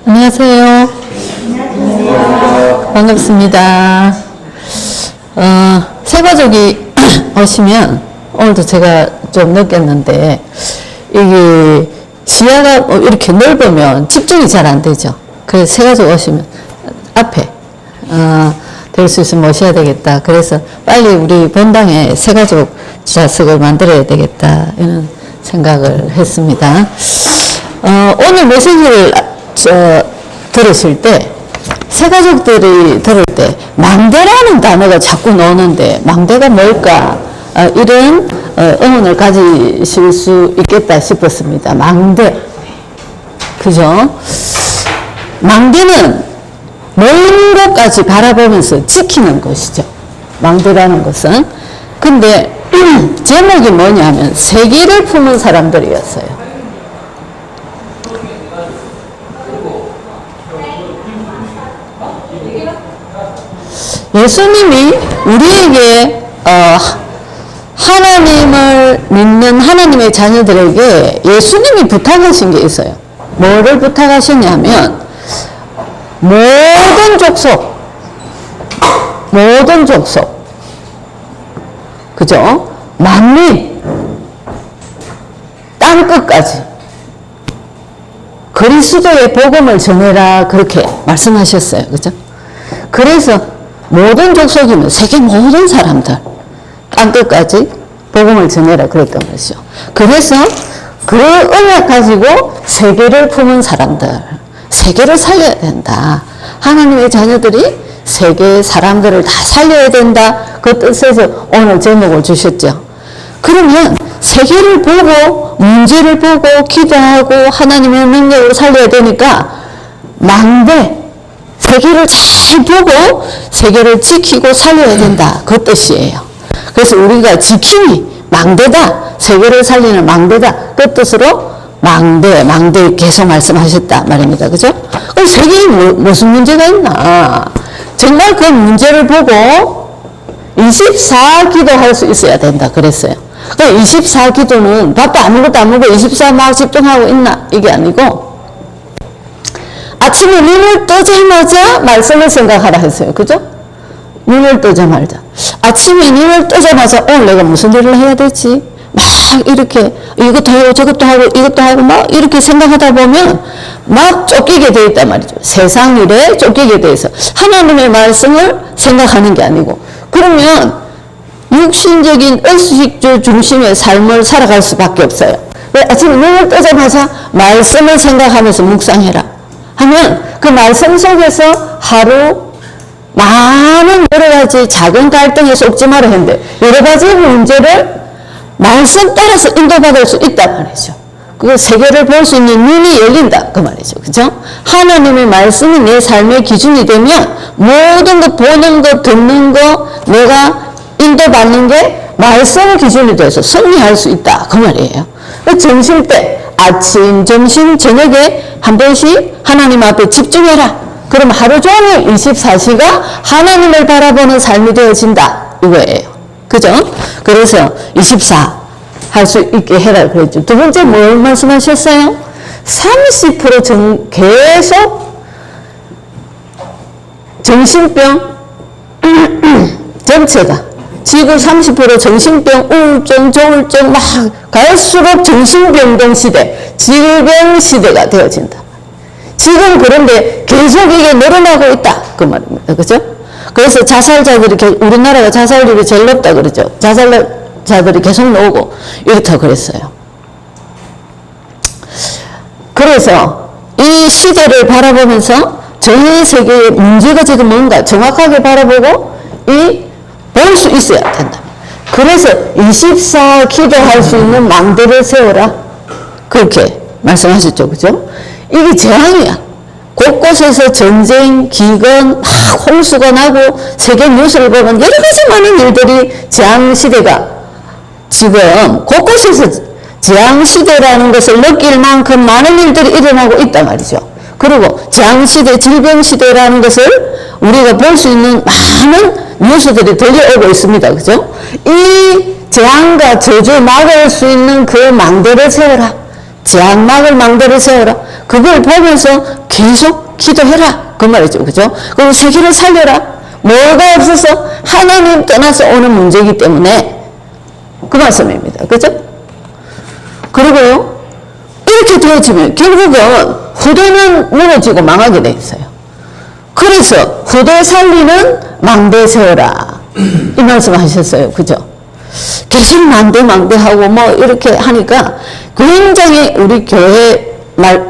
안녕하세요. 안녕하세요. 반갑습니다. 새가족이 오시면, 오늘도 제가 좀 느꼈는데, 이게 시야가 이렇게 넓으면 집중이 잘 안 되죠. 그래서 새가족 오시면 앞에, 될 수 있으면 모셔야 되겠다. 그래서 빨리 우리 본당에 새가족 좌석을 만들어야 되겠다. 이런 생각을 했습니다. 오늘 메시지를 들으실 때, 새가족들이 들을 때, 망대라는 단어가 자꾸 나오는데, 망대가 뭘까? 이런 의문을 가지실 수 있겠다 싶었습니다. 망대. 그죠? 망대는 먼 곳까지 바라보면서 지키는 것이죠. 망대라는 것은. 근데, 제목이 뭐냐면, 세계를 품은 사람들이었어요. 예수님이 우리에게 하나님을 믿는 하나님의 자녀들에게 예수님이 부탁하신 게 있어요. 뭐를 부탁하시냐면 모든 족속 그죠? 만민 땅끝까지 그리스도의 복음을 전해라 그렇게 말씀하셨어요. 그죠? 그래서 모든 족속이면 세계 모든 사람들 땅끝까지 복음을 전해라 그랬던 것이죠. 그래서 그 언약 가지고 세계를 품은 사람들, 세계를 살려야 된다. 하나님의 자녀들이 세계 사람들을 다 살려야 된다. 그 뜻에서 오늘 제목을 주셨죠. 그러면 세계를 보고 문제를 보고 기도하고 하나님의 능력을 살려야 되니까 망대 세계를 잘 보고 세계를 지키고 살려야 된다. 그 뜻이에요. 그래서 우리가 지킴이 망대다. 세계를 살리는 망대다. 그 뜻으로 망대 계속 말씀하셨다 말입니다. 그죠? 그럼 세계에 무슨 문제가 있나? 정말 그 문제를 보고 24기도 할 수 있어야 된다. 그랬어요. 그 24기도는 밥도 아무것도 안 먹고 24 막 집중하고 있나? 이게 아니고 아침에 눈을 뜨자마자 말씀을 생각하라 했어요. 그죠? 눈을 뜨자마자. 아침에 눈을 뜨자마자 오늘 내가 무슨 일을 해야 되지? 막 이렇게 이것도 하고 저것도 하고 이것도 하고 막 이렇게 생각하다 보면 막 쫓기게 돼 있단 말이죠. 세상 일에 쫓기게 돼 있어. 하나님의 말씀을 생각하는 게 아니고. 그러면 육신적인 의식주 중심의 삶을 살아갈 수밖에 없어요. 왜? 아침에 눈을 뜨자마자 말씀을 생각하면서 묵상해라. 하면 그 말씀 속에서 하루 많은 여러 가지 작은 갈등에 속지 마라 했는데 여러 가지 문제를 말씀 따라서 인도받을 수 있단 말이죠. 그 세계를 볼 수 있는 눈이 열린다 그 말이죠. 그죠? 하나님의 말씀이 내 삶의 기준이 되면 모든 거 보는 거 듣는 거 내가 인도받는 게 말씀 기준이 돼서 승리할 수 있다 그 말이에요. 점심 때 아침, 점심, 저녁에 한 번씩 하나님 앞에 집중해라. 그럼 하루 종일 24시가 하나님을 바라보는 삶이 되어진다. 이거예요. 그죠? 그래서 24 할 수 있게 해라. 그랬죠. 두 번째 뭘 말씀하셨어요? 30% 계속 정신병 전체가 지구 30% 정신병, 우울증, 조울증 막 갈수록 정신병동 시대, 질병 시대가 되어진다. 지금 그런데 계속 이게 늘어나고 있다. 그 말입니다. 그죠? 그래서 자살자들이, 우리나라가 자살률이 제일 높다 그러죠. 자살자들이 계속 나오고 이렇다 그랬어요. 그래서 이 시대를 바라보면서 전 세계의 문제가 지금 뭔가 정확하게 바라보고 볼 수 있어야 된다. 그래서 24 기도할 수 있는 망대를 세워라. 그렇게 말씀하셨죠. 그죠? 이게 재앙이야. 곳곳에서 전쟁, 기근, 홍수가 나고 세계 뉴스를 보면 여러 가지 많은 일들이 재앙시대가 지금 곳곳에서 재앙시대라는 것을 느낄 만큼 많은 일들이 일어나고 있단 말이죠. 그리고 재앙시대, 질병시대라는 것을 우리가 볼 수 있는 많은 뉴스들이 들려오고 있습니다. 그죠? 이 재앙과 저주 막을 수 있는 그 망대를 세워라. 재앙 막을 망대를 세워라. 그걸 보면서 계속 기도해라. 그 말이죠. 그죠? 그리고 세계를 살려라. 뭐가 없어서 하나님 떠나서 오는 문제이기 때문에 그 말씀입니다. 그죠? 그리고요, 이렇게 되어지면 결국은 후대는 무너지고 망하게 돼 있어요. 그래서 후대 살리는 망대 세워라. 이 말씀 하셨어요. 그죠? 계속 망대하고 뭐 이렇게 하니까 굉장히 우리 교회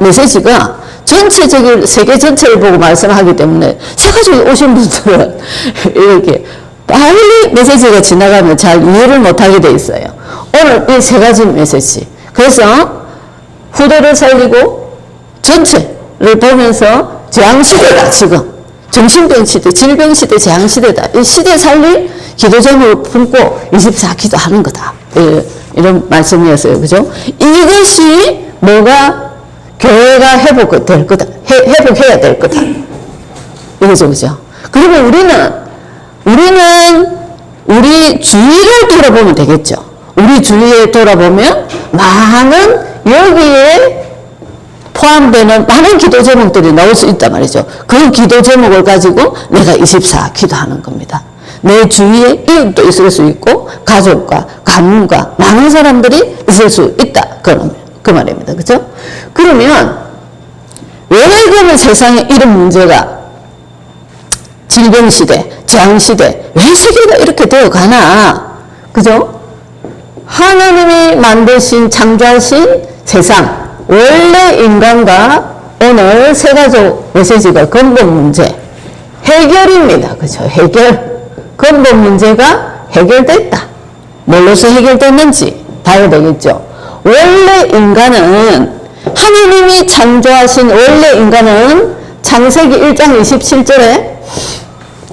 메시지가 전체적인 세계 전체를 보고 말씀하기 때문에 서가지고 오신 분들은 이렇게 빨리 메시지가 지나가면 잘 이해를 못하게 돼 있어요. 오늘 이 세 가지 메시지. 그래서 후대를 살리고 전체를 보면서 재앙시대다. 지금 정신병 시대, 질병 시대, 재앙 시대다. 이 시대 살릴 기도 제목을 품고 24기도 하는 거다. 이런 말씀이었어요. 그죠? 이것이 뭐가 교회가 회복될 거다. 회복해야 될 거다. 이거죠. 그죠? 그리고 우리는 우리 주위를 돌아보면 되겠죠. 우리 주위에 돌아보면 많은 여기에 포함되는 많은 기도 제목들이 나올 수 있단 말이죠. 그 기도 제목을 가지고 내가 24 기도하는 겁니다. 내 주위에 이웃도 있을 수 있고 가족과 가문과 많은 사람들이 있을 수 있다. 그 말입니다. 그죠? 그러면 왜 그러면 세상에 이런 문제가 질병시대, 재앙시대 왜 세계가 이렇게 되어가나? 그죠? 하나님이 만드신 창조하신 세상 원래 인간과 오늘 세가족 메시지가 근본 문제 해결입니다. 그죠? 해결. 근본 문제가 해결됐다. 뭘로서 해결됐는지 봐야 되겠죠. 원래 인간은 하나님이 창조하신 원래 인간은 창세기 1장 27절에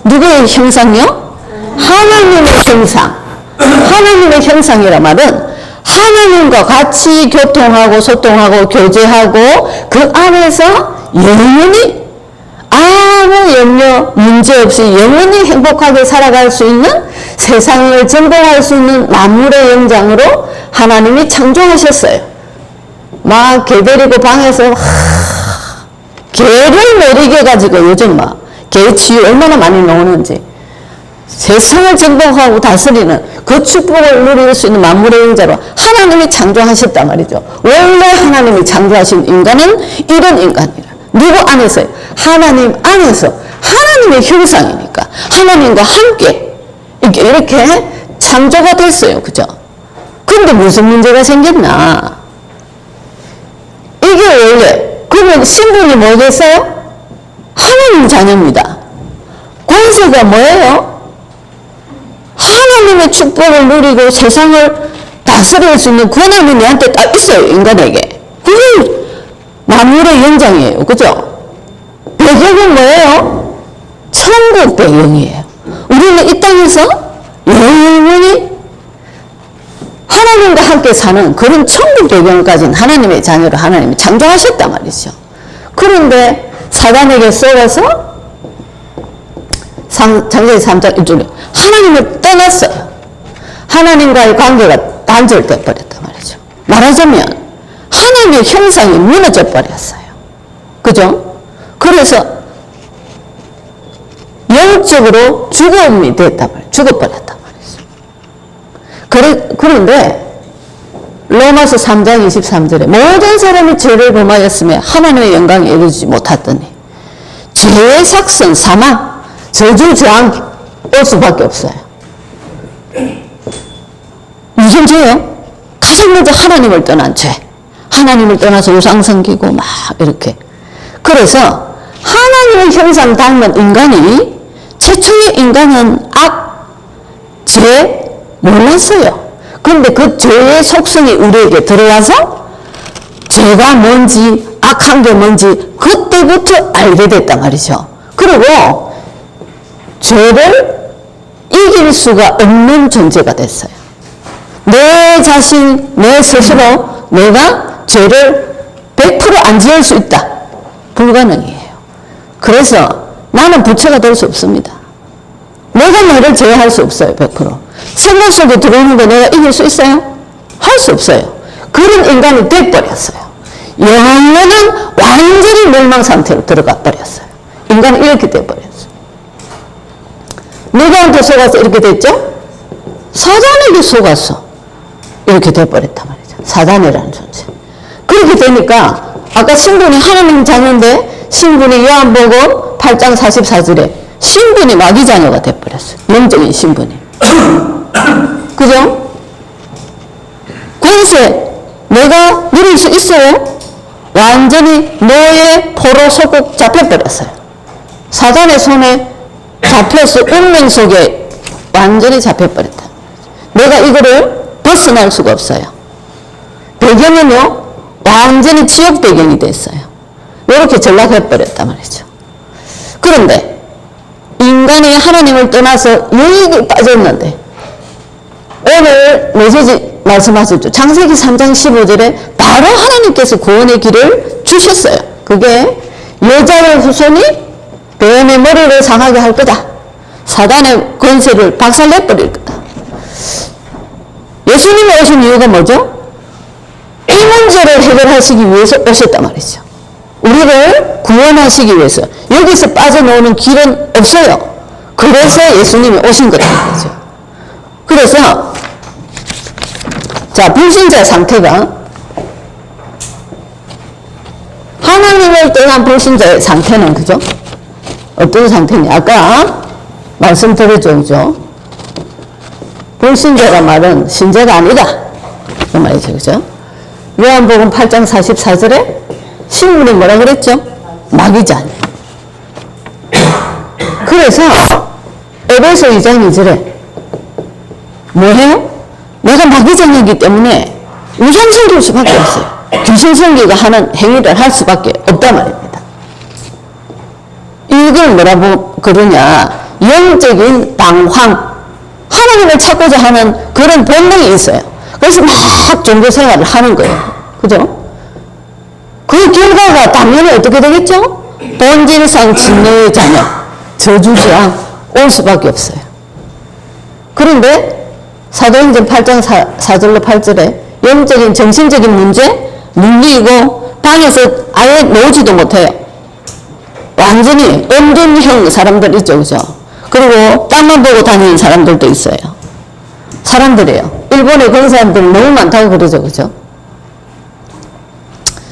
누구의 형상이요? 하나님의 형상. 하나님의 형상이란 말은 하나님과 같이 교통하고 소통하고 교제하고 그 안에서 영원히 아무 염려 문제 없이 영원히 행복하게 살아갈 수 있는 세상을 전공할 수 있는 만물의 영장으로 하나님이 창조하셨어요. 막 개 데리고 방에서 개를 못 이겨가지고 요즘 막 개 치유 얼마나 많이 나오는지 세상을 전공하고 다스리는 그 축복을 누릴 수 있는 만물의 영자로 하나님이 창조하셨단 말이죠. 원래 하나님이 창조하신 인간은 이런 인간이라. 누구 안에서요? 하나님 안에서 하나님의 형상이니까 하나님과 함께 이렇게 창조가 됐어요. 그죠? 근데 무슨 문제가 생겼나? 이게 원래 그러면 신분이 뭐겠어요? 하나님 자녀입니다. 권세가 뭐예요? 하나님의 축복을 누리고 세상을 다스릴 수 있는 권한이 내한테 딱 있어요. 인간에게. 그게 만물의 영장이에요. 그죠? 배경은 뭐예요? 천국 배경이에요. 우리는 이 땅에서 영원히 하나님과 함께 사는 그런 천국 배경을 가진 하나님의 자녀로 하나님이 창조하셨단 말이죠. 그런데 사단에게 쏘아서 창세기 3장 1절에 하나님을 떠났어요. 하나님과의 관계가 단절돼 버렸단 말이죠. 말하자면 하나님의 형상이 무너져 버렸어요. 그죠? 그래서 영적으로 죽음이 됐단 말이에요. 죽어버렸단 말이죠. 그런데 로마서 3장 23절에 모든 사람이 죄를 범하였으며 하나님의 영광에 이르지 못하더니 죄의 삭선 사망 저주 저항 올 수밖에 없어요. 무슨 죄요? 가장 먼저 하나님을 떠난 죄. 하나님을 떠나서 우상 섬기고 막 이렇게. 그래서 하나님의 형상 닮은 인간이 최초의 인간은 죄 몰랐어요. 그런데 그 죄의 속성이 우리에게 들어와서 죄가 뭔지 악한 게 뭔지 그때부터 알게 됐단 말이죠. 그리고 죄를 이길 수가 없는 존재가 됐어요. 내 자신, 내 스스로 내가 죄를 100% 안 지을 수 있다. 불가능이에요. 그래서 나는 부처가 될 수 없습니다. 내가 너를 제어할 수 없어요. 100%. 생각 속에 들어오는 거 내가 이길 수 있어요? 할 수 없어요. 그런 인간이 돼버렸어요. 영원한 완전히 멸망 상태로 들어가 버렸어요. 인간은 이렇게 돼버렸어요. 누구한테 속아서 이렇게 됐죠? 사단에게 속아서 이렇게 돼버렸단 말이죠. 사단이라는 존재. 그렇게 되니까 아까 신분이 하나님 자녀인데 신분이 요한복음 8장 44절에 신분이 마귀 자녀가 돼버렸어요. 영적인 신분이. 그죠? 권세 내가 누릴 수 있어요? 완전히 노예 포로 소국 잡혀버렸어요. 사단의 손에 잡혀서 운명 속에 완전히 잡혀버렸다. 내가 이거를 벗어날 수가 없어요. 배경은요 완전히 지옥 배경이 됐어요. 이렇게 전락해버렸단 말이죠. 그런데 인간이 하나님을 떠나서 유익이 빠졌는데 오늘 메시지 말씀하셨죠. 창세기 3장 15절에 바로 하나님께서 구원의 길을 주셨어요. 그게 여자의 후손이 뱀의 머리를 상하게 할 거다. 사단의 권세를 박살내버릴 거다. 예수님이 오신 이유가 뭐죠? 이 문제를 해결하시기 위해서 오셨단 말이죠. 우리를 구원하시기 위해서. 여기서 빠져나오는 길은 없어요. 그래서 예수님이 오신 거란 말이죠. 그래서 자, 불신자 상태가 하나님을 떠난 불신자의 상태는 그죠? 어떤 상태냐? 아까 말씀드렸죠, 그죠? 불신자가 말은 신자가 아니다. 그 말이죠, 그죠? 요한복음 8장 44절에 신분이 뭐라 그랬죠? 마귀자. 그래서 에베소 2장 2절에 뭐해요? 내가 마귀자이기 때문에 우상 섬길 수밖에 없어요. 귀신 섬기가 하는 행위를 할 수밖에 없단 말입니다. 이걸 뭐라고 그러냐? 영적인 방황. 하나님을 찾고자 하는 그런 본능이 있어요. 그래서 막 종교 생활을 하는 거예요. 그죠? 그 결과가 당연히 어떻게 되겠죠? 본질상 진노의 자녀, 저주자 올 수밖에 없어요. 그런데 사도행전 8장 4절로 8절에 영적인 정신적인 문제 눌리고 방에서 아예 나오지도 못해요. 완전히 엄둔형 사람들 있죠, 그죠? 그리고 땅만 보고 다니는 사람들도 있어요. 사람들이에요. 일본에 그런 사람들 너무 많다고 그러죠, 그죠?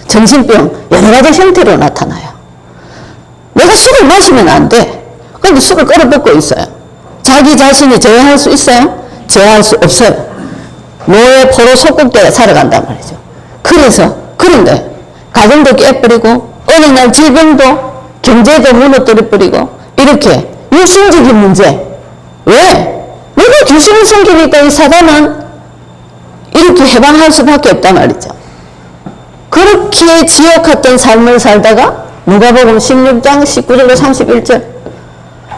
정신병 여러 가지 형태로 나타나요. 내가 술을 마시면 안 돼. 그런데 술을 끌어먹고 있어요. 자기 자신이 제어할 수 있어요? 제어할 수 없어요. 노예 포로 속국되어 살아간단 말이죠. 그런데 가정도 깨버리고 어느 날 질병도 경제도 무너뜨려버리고 이렇게 육신적인 문제. 왜? 내가 귀신을 섬기니까 이 사단은 이렇게 해방할 수밖에 없단 말이죠. 그렇게 지옥같던 삶을 살다가 누가복음 16장 19절로 31절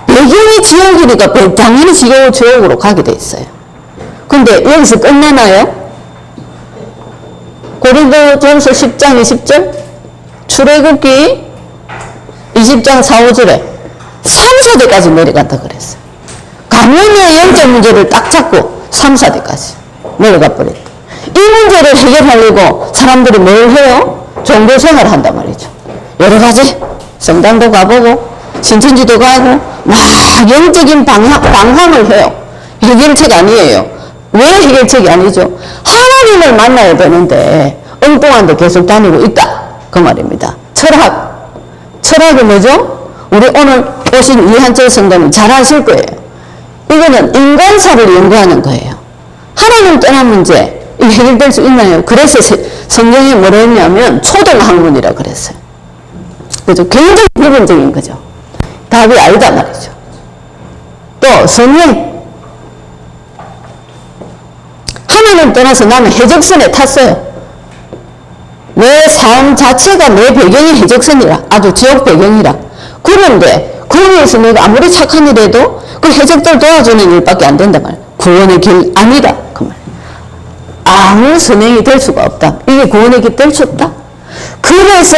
배경이 지옥이니까 당연히 지옥으로 가게 돼 있어요. 근데 여기서 끝나나요? 고린도전서 10장 20절 출애굽기 20장 4, 5절에 3, 4대까지 내려간다 그랬어요. 가문의 영적 문제를 딱 잡고 3, 4대까지 내려가 버렸다. 이 문제를 해결하려고 사람들이 뭘 해요? 종교생활을 한단 말이죠. 여러 가지 성당도 가보고 신천지도 가고 막 영적인 방황을 해요. 해결책 아니에요. 왜 해결책이 아니죠? 하나님을 만나야 되는데 엉뚱한 데 계속 다니고 있다. 그 말입니다. 철학이 뭐죠? 우리 오늘 오신 이한철 성도님 잘 아실 거예요. 이거는 인간사를 연구하는 거예요. 하나님 떠난 문제 이게 해결될 수 있나요? 그래서 성경에 뭐라 했냐면 초등학문이라 그랬어요. 그죠? 굉장히 부분적인 거죠. 답이 아니다 말이죠. 또 성령 하나님 떠나서 나는 해적선에 탔어요. 내 삶 자체가 내 배경이 해적선이라 아주 지옥 배경이라. 그런데 그 위에서 내가 아무리 착한 일 해도 그 해적들 도와주는 일밖에 안 된단 말이야. 구원의 길 아니라 그 말. 아무 선행이 될 수가 없다. 이게 구원의 길 될 수 없다. 그래서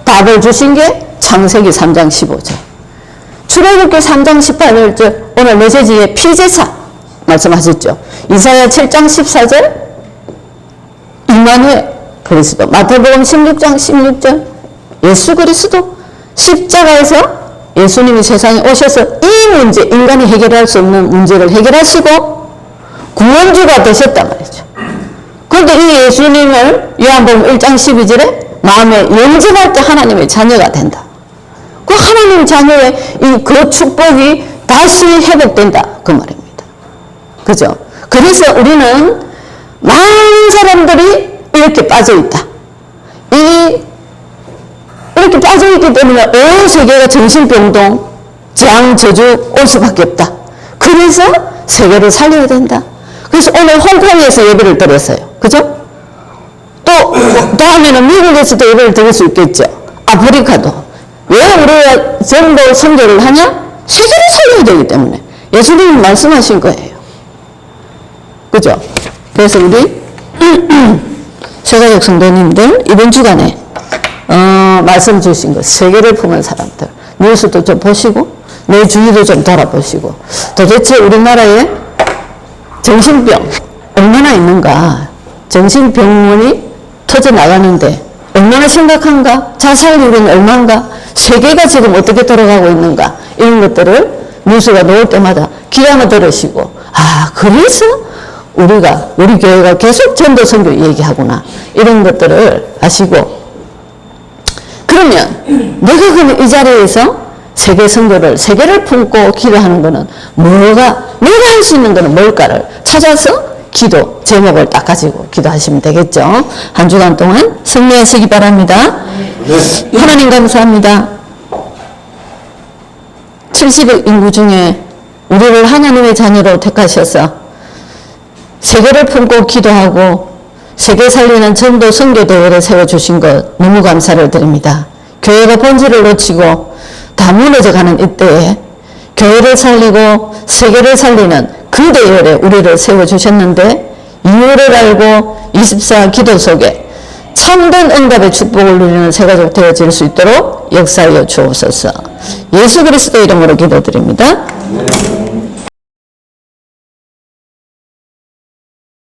답을 주신 게 창세기 3장 15절. 출애굽기 3장 18절 오늘 메시지의 피제사 말씀하셨죠. 이사야 7장 14절 이마누엘 그리스도. 마태복음 16장 16절 예수 그리스도 십자가에서 예수님이 세상에 오셔서 이 문제, 인간이 해결할 수 없는 문제를 해결하시고 구원주가 되셨단 말이죠. 그런데 이 예수님을 요한복음 1장 12절에 마음에 영접할 때 하나님의 자녀가 된다. 그 하나님 자녀의 그 축복이 다시 회복된다. 그 말입니다. 그죠? 그래서 우리는 많은 사람들이 이렇게 빠져있다. 이렇게 빠져있기 때문에 온 세계가 정신병동, 재앙, 저주 올 수밖에 없다. 그래서 세계를 살려야 된다. 그래서 오늘 홍콩에서 예배를 드렸어요. 그죠? 또 다음에는 미국에서도 예배를 드릴 수 있겠죠. 아프리카도. 왜 우리가 전도 선교를 하냐? 세계를 살려야 되기 때문에. 예수님이 말씀하신 거예요. 그죠? 그래서 우리 세가족 성도님들 이번 주간에 말씀 주신 것, 세계를 품은 사람들 뉴스도 좀 보시고 내 주위도 좀 돌아보시고 도대체 우리나라에 정신병 얼마나 있는가, 정신병원이 터져나가는데 얼마나 심각한가, 자살률은 얼마인가, 세계가 지금 어떻게 돌아가고 있는가, 이런 것들을 뉴스가 나올 때마다 귀담아 들으시고, 아, 그래서 우리 교회가 계속 전도 선교 얘기하구나, 이런 것들을 아시고, 그러면 내가 그럼 이 자리에서 세계 선교를, 세계를 품고 기도하는 거는 내가 할 수 있는 거는 뭘까를 찾아서 기도 제목을 딱 가지고 기도하시면 되겠죠. 한 주간 동안 승리하시기 바랍니다. 네. 하나님 감사합니다. 70억 인구 중에 우리를 하나님의 자녀로 택하셔서 세계를 품고 기도하고 세계 살리는 전도 선교 대회를 세워주신 것 너무 감사를 드립니다. 교회가 본질을 놓치고 다 무너져 가는 이때에 교회를 살리고 세계를 살리는 그 대열에 우리를 세워주셨는데 이유를 알고 24 기도 속에 참된 응답의 축복을 누리는 세가족 되어질 수 있도록 역사하여 주옵소서. 예수 그리스도 이름으로 기도드립니다.